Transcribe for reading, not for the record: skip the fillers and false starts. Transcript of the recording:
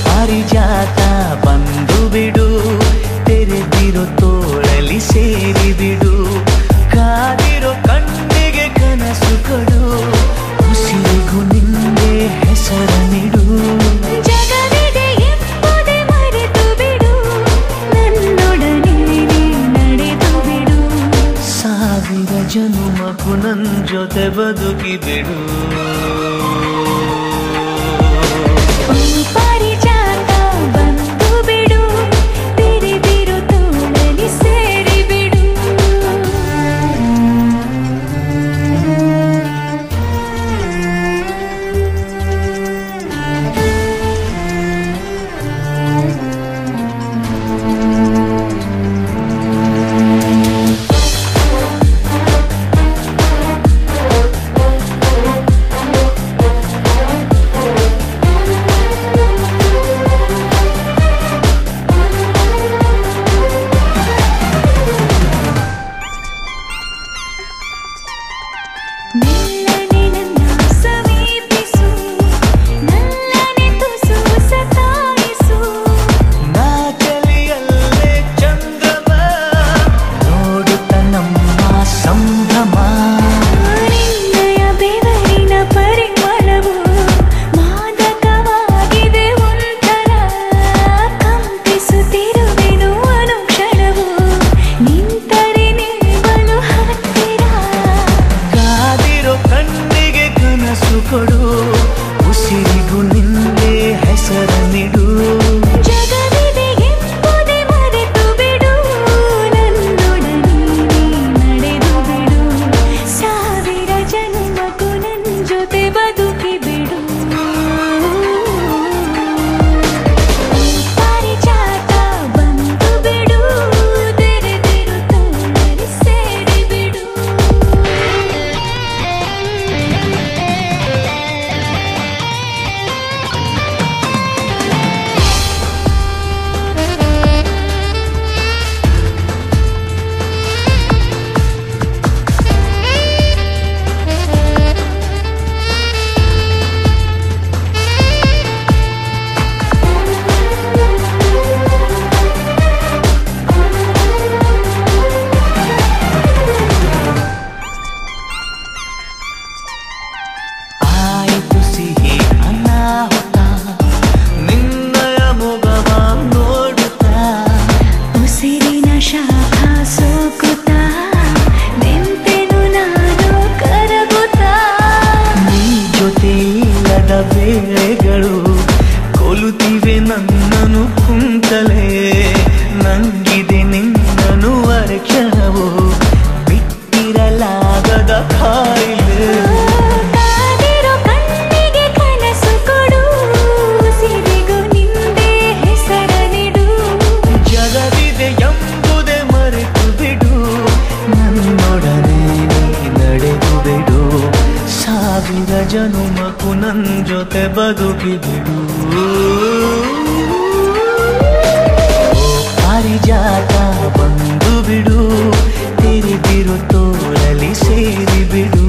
ಪಾರಿಜಾತ ಬಂದು ಬಿಡು, ತೆರೆದಿರೋ ತೋಳಲಿ ಸೇರಿ ಬಿಡು, ಕಾದಿರೋ ಕಣ್ಣಿಗೆ ಕನಸು ಕೊಡು, ಉಸಿರಿಗೂ ನಿಂದೆ ಹೆಸರ ನೀಡು. ಜಗವಿದೆ ಎಂಬುದೇ ಮರೆತು ಬಿಡು, ನನ್ನೊಡನೆ ನಡೆದು ಬಿಡು, ಸಾವಿರ ಜನುಮಕ್ಕೂ ನನ್ ಜೊತೆ ಬದುಕಿ ಬಿಡು. ಪಾರಿಜಾತ ಬಂದು ಬಿಡು, ತೆರೆದಿರೋ ತೋಳಲಿ ಸೇರಿ ಬಿಡು. ಮೆಲ್ಲನೆ ನನ್ನ ಸಮೀಪಿಸು, ನಲ್ಲನೆ ತುಸು ಸತಾಯಿಸು, ನಾ ಕಲಿಯಲ್ಲೇ ಚಂದ್ರಮ ನೋಡುತ್ತ ನಮ್ಮ ಸಂಭ್ರಮ. ನಿನ್ನಯ ಬೆವರಿನ ಪರಿಮಳವು ಮಾದಕವಾಗಿದೆ ಒಂಥರ, ಕಂಪಿಸುತ್ತಿರುವೆನು ಅನುಕ್ಷಣವು, ನಿಂತರೆ ನಿಲ್ವಲು ಹತ್ತಿರ. ಕಾದಿರೋ ಕಣ್ಣಿಗೆ ಕನಸು ಕೊಡು, ಉಸಿರಿಗೂ ನಿಂದೆ ಹೆಸರ ನೀಡು. ಜಗವಿದೆ ಎಂಬುದೇ ಮರೆತು ಬಿಡು, ನನ್ನೊಡನೆ ನಡೆದು ಬಿಡು, ಸಾವಿರ ಜನ್ಮಕ್ಕೂ ನನ್ ಜೊತೆ ಬದುಕಿ ಬಿಡು. ಪಾರಿಜಾತ ಬಂದು ಬಿಡು, ತೆರೆದಿರೋ ತೋಳಲಿ ಸೇರಿ ಬಿಡು. ಆಯಿತು ಸಿಹಿ ಅನಾಹುತ, ನಿನ್ನಯ ಮೊಗವ ನೋಡುತ್ತಾ, ಉಸಿರಿನ ಶಾಖ ಸೋಕುತ್ತ, ನಿಂತೆನು ನಾನು ಕರಗುತ್ತಾ. ನೀ ಜೊತೆ ಇಲ್ಲದ ವೇಳೆಗಳು ಕೊಲುತ್ತಿವೆ ನನ್ನನು ಕುಂತಲೇ, ನಂಗಿದೆ ನಿನ್ನನು ಅರಕ್ಷಣವು, ಬಿಟ್ಟಿರಲಾಗದ ಕಾಯಿಲೆ. ಕಾದಿರೋ ಕಣ್ಣಿಗೆ ಕನಸು ಕೊಡು, ಉಸಿರಿಗೂ ನಿಂದೆ ಹೆಸರ ನೀಡು. ಜಗವಿದೆ ಎಂಬುದೇ ಮರೆತು ಬಿಡು, ನನ್ನೊಡನೆ ನೀ ನಡೆದು ಬಿಡು, ಸಾವಿರ ಜನುಮಕ್ಕೂ ನನ್ ಜೊತೆ ಬದುಕಿ ಬಿಡು. ಪಾರಿಜಾತ ಬಂದು ಬಿಡು, ತೆರೆದಿರೋ ತೋಳಲಿ ಸೇರಿ ಬಿಡು.